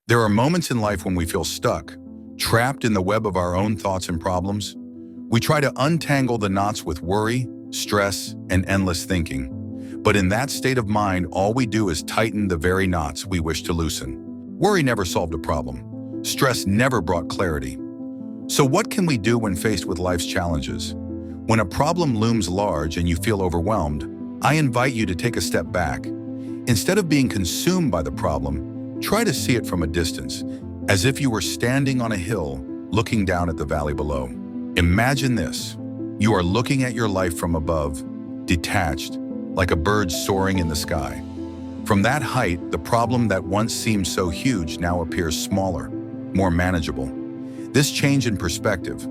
There are moments in life when we feel stuck, trapped in the web of our own thoughts and problems. We try to untangle the knots with worry, stress, and endless thinking. But in that state of mind, all we do is tighten the very knots we wish to loosen. Worry never solved a problem. Stress never brought clarity. So what can we do when faced with life's challenges? When a problem looms large and you feel overwhelmed, I invite you to take a step back. Instead of being consumed by the problem, try to see it from a distance, as if you were standing on a hill looking down at the valley below. Imagine this. You are looking at your life from above, detached, like a bird soaring in the sky. From that height, the problem that once seemed so huge now appears smaller, more manageable. This change in perspective,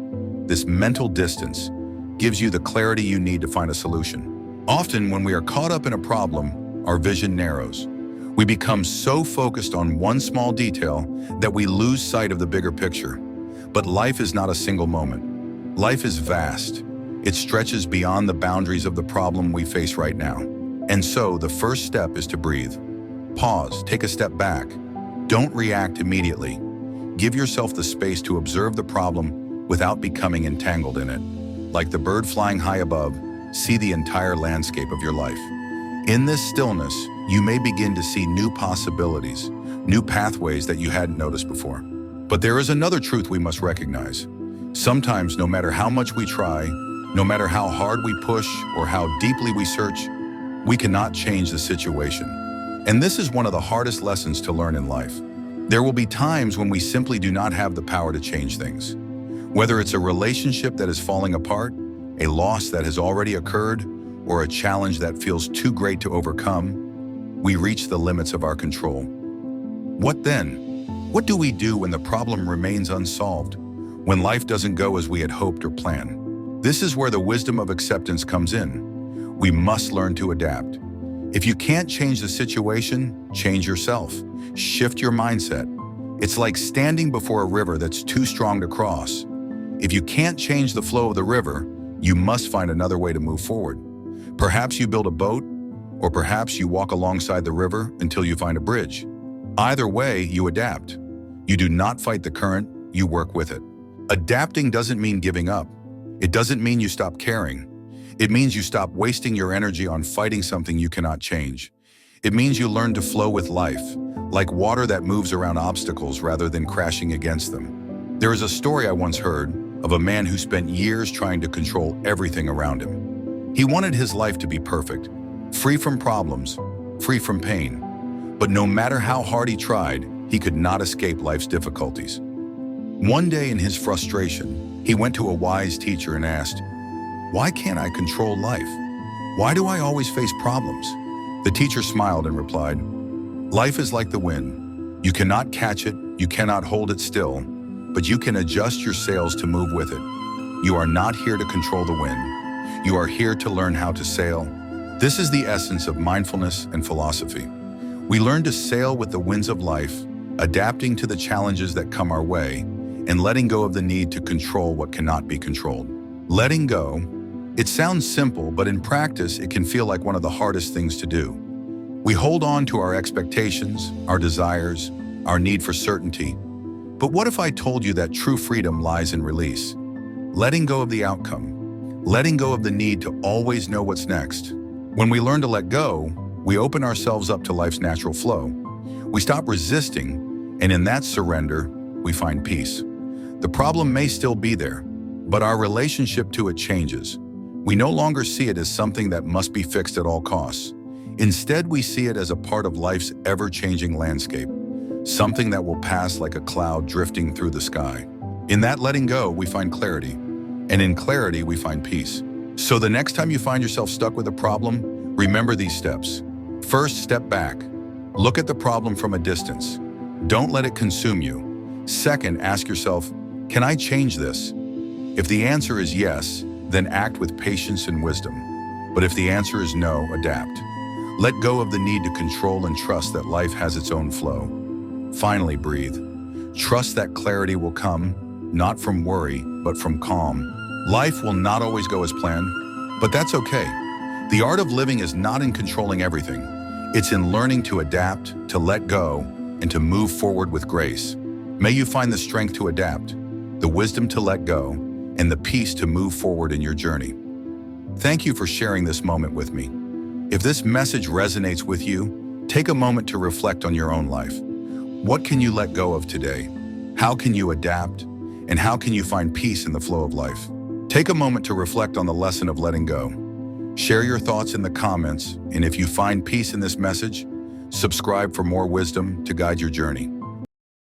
this mental distance, gives you the clarity you need to find a solution. Often, when we are caught up in a problem, our vision narrows. We become so focused on one small detail that we lose sight of the bigger picture. But life is not a single moment. Life is vast. It stretches beyond the boundaries of the problem we face right now. And so, the first step is to breathe. Pause, take a step back. Don't react immediately. Give yourself the space to observe the problem without becoming entangled in it. Like the bird flying high above, see the entire landscape of your life. In this stillness, you may begin to see new possibilities, new pathways that you hadn't noticed before. But there is another truth we must recognize. Sometimes, no matter how much we try, no matter how hard we push or how deeply we search, we cannot change the situation. And this is one of the hardest lessons to learn in life. There will be times when we simply do not have the power to change things. Whether it's a relationship that is falling apart, a loss that has already occurred, or a challenge that feels too great to overcome, we reach the limits of our control. What then? What do we do when the problem remains unsolved? When life doesn't go as we had hoped or planned? This is where the wisdom of acceptance comes in. We must learn to adapt. If you can't change the situation, change yourself. Shift your mindset. It's like standing before a river that's too strong to cross. If you can't change the flow of the river, you must find another way to move forward. Perhaps you build a boat, or perhaps you walk alongside the river until you find a bridge. Either way, you adapt. You do not fight the current, you work with it. Adapting doesn't mean giving up. It doesn't mean you stop caring. It means you stop wasting your energy on fighting something you cannot change. It means you learn to flow with life, like water that moves around obstacles rather than crashing against them. There is a story I once heard of a man who spent years trying to control everything around him. He wanted his life to be perfect, free from problems, free from pain. But no matter how hard he tried, he could not escape life's difficulties. One day in his frustration, he went to a wise teacher and asked, "Why can't I control life? Why do I always face problems?" The teacher smiled and replied, "Life is like the wind. You cannot catch it, you cannot hold it still, but you can adjust your sails to move with it. You are not here to control the wind. You are here to learn how to sail." This is the essence of mindfulness and philosophy. We learn to sail with the winds of life, adapting to the challenges that come our way, and letting go of the need to control what cannot be controlled. Letting go, it sounds simple, but in practice, it can feel like one of the hardest things to do. We hold on to our expectations, our desires, our need for certainty. But what if I told you that true freedom lies in release? Letting go of the outcome, letting go of the need to always know what's next. When we learn to let go, we open ourselves up to life's natural flow. We stop resisting, and in that surrender, we find peace. The problem may still be there, but our relationship to it changes. We no longer see it as something that must be fixed at all costs. Instead, we see it as a part of life's ever-changing landscape, something that will pass like a cloud drifting through the sky. In that letting go, we find clarity, and in clarity, we find peace. So the next time you find yourself stuck with a problem, remember these steps. First, step back. Look at the problem from a distance. Don't let it consume you. Second, ask yourself, can I change this? If the answer is yes, then act with patience and wisdom. But if the answer is no, adapt. Let go of the need to control and trust that life has its own flow. Finally, breathe. Trust that clarity will come, not from worry, but from calm. Life will not always go as planned, but that's okay. The art of living is not in controlling everything. It's in learning to adapt, to let go, and to move forward with grace. May you find the strength to adapt, the wisdom to let go, and the peace to move forward in your journey. Thank you for sharing this moment with me. If this message resonates with you, take a moment to reflect on your own life. What can you let go of today? How can you adapt? And how can you find peace in the flow of life? Take a moment to reflect on the lesson of letting go. Share your thoughts in the comments, and if you find peace in this message, subscribe for more wisdom to guide your journey.